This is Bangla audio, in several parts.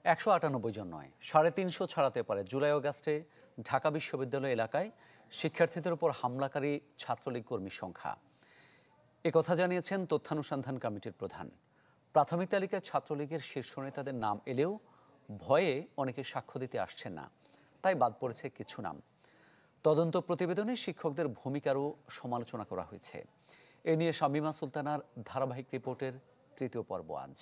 198 জন নয়, 350 ছাড়াতে পারে। জুলাই আগস্টে ঢাকা বিশ্ববিদ্যালয় এলাকায় শিক্ষার্থীদের উপর হামলাকারী ছাত্রলীগ কর্মীর সংখ্যা। একথা জানিয়েছেন তথ্যানুসন্ধান কমিটির প্রধান। প্রাথমিক তালিকায় ছাত্রলীগের শীর্ষ নেতাদের নাম এলেও ভয়ে অনেকে সাক্ষ্য দিতে আসছেন না, তাই বাদ পড়েছে কিছু নাম। তদন্ত প্রতিবেদনে শিক্ষকদের ভূমিকারও সমালোচনা করা হয়েছে। এ নিয়ে শামীমা সুলতানার ধারাবাহিক রিপোর্টের তৃতীয় পর্ব আজ।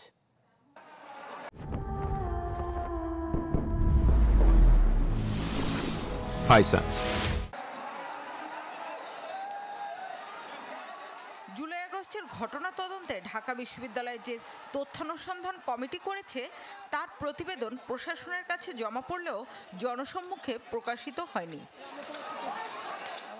জুলাই আগস্টের ঘটনা তদন্তে ঢাকা বিশ্ববিদ্যালয়ে যে তথ্যানুসন্ধান কমিটি করেছে তার প্রতিবেদন প্রশাসনের কাছে জমা পড়লেও জনসম্মুখে প্রকাশিত হয়নি।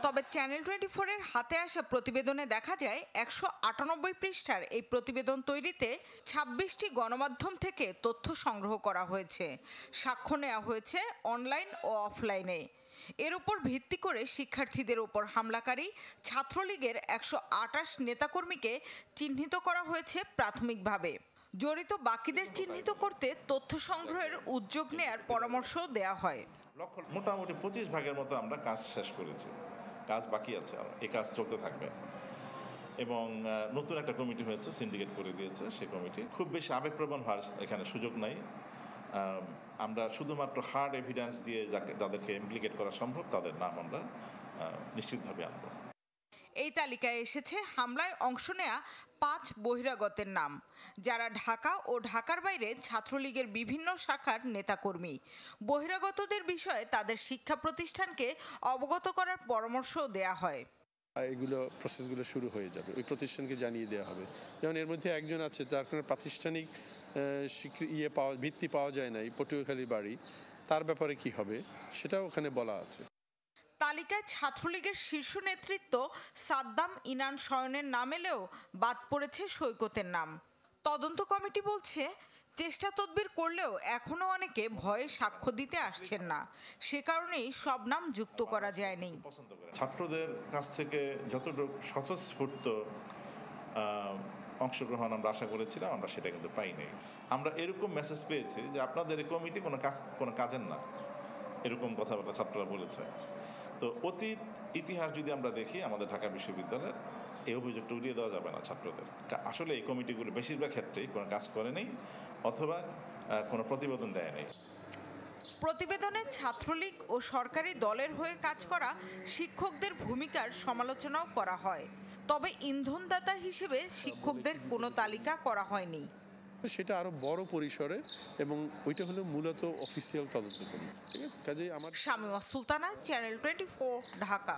তবে চ্যানেল 24-এর হাতে আসা প্রতিবেদনে দেখা যায় 198 পৃষ্ঠার এই প্রতিবেদন তৈরিতে 26টি গণমাধ্যম থেকে তথ্য সংগ্রহ করা হয়েছে। সাক্ষ্য নেওয়া হয়েছে অনলাইন ও অফলাইনে। এর উপর ভিত্তি করে শিক্ষার্থীদের উপর হামলাকারী ছাত্রলীগের 128 নেতাকর্মীকে চিহ্নিত করা হয়েছে প্রাথমিকভাবে। জড়িত বাকিদের চিহ্নিত করতে তথ্য সংগ্রহের উদ্যোগ নেয়ার পরামর্শ দেওয়া হয়। মোটামুটি 25 ভাগের মতো আমরা কাজ শেষ করেছি, কাজ বাকি আছে, এই কাজ চলতে থাকবে। এবং নতুন একটা কমিটি হয়েছে, সিন্ডিকেট করে দিয়েছে সেই কমিটি। খুব বেশি আবেগপ্রবণ হওয়ার এখানে সুযোগ নাই। আমরা শুধুমাত্র হার্ড এভিডেন্স দিয়ে যাদেরকে ইমপ্লিকেট করা সম্ভব তাদের নাম আমরা নিশ্চিতভাবে আনব। এই তালিকায় এসেছে হামলায় অংশ নেয়া 5 বহিরাগতের নাম, যারা ঢাকা ও ঢাকার বাইরে ছাত্রলীগের বিভিন্ন শাখার নেতাকর্মী। বহিরাগতদের বিষয়ে তাদের শিক্ষা প্রতিষ্ঠানকে অবগত করার পরামর্শ দেয়া হয়। এগুলো প্রসেসগুলো শুরু হয়ে যাবে, ওই প্রতিষ্ঠানকে জানিয়ে দেওয়া হবে। যেমন এর মধ্যে একজন আছে তার কোনো প্রাতিষ্ঠানিক ভিত্তি পাওয়া যায় নাই, পটুয়াখালীর বাড়ি, তার ব্যাপারে কি হবে সেটাও ওখানে বলা আছে। তালিকায় ছাত্রলীগের শীর্ষ নেতৃত্ব সাদ্দাম ইনান শয়নের নাম এলেও বাদ পড়েছে সৈকতের নাম। তদন্ত কমিটি বলছে চেষ্টা তদবির করলেও এখনো অনেকে ভয়ে সাক্ষ্য দিতে আসছেন না, সে কারণেই সব নাম যুক্ত করা যায়নি। ছাত্রদের কাছ থেকে যতটুকু স্বতঃস্ফূর্ত অংশগ্রহণ আমরা আশা করেছিলাম, আমরা সেটা কিন্তু পাইনি। আমরা এরকম মেসেজ পেয়েছি যে আপনাদের এই কমিটি কোনো কাজের না, এরকম কথাবার্তা ছাত্ররা বলেছে। তো অতীত ইতিহাস যদি আমরা দেখি আমাদের ঢাকা বিশ্ববিদ্যালয়ের, এই অভিযোগটা উড়িয়ে দেওয়া যাবে না ছাত্রদের। আসলে এই কমিটিগুলো বেশিরভাগ ক্ষেত্রেই কোনো কাজ করেনি অথবা কোনো প্রতিবেদন দেয় নাই। প্রতিবেদনে ছাত্রলীগ ও সরকারি দলের হয়ে কাজ করা শিক্ষকদের ভূমিকার সমালোচনাও করা হয়, তবে ইন্ধনদাতা হিসেবে শিক্ষকদের কোনো তালিকা করা হয়নি। সেটা আরো বড় পরিসরে এবং ওইটা হলো মূলত অফিসিয়াল তদন্ত কমিটি। ঠিক আছে, কাজেই আমার শামীমা সুলতানা, চ্যানেল 24, ঢাকা।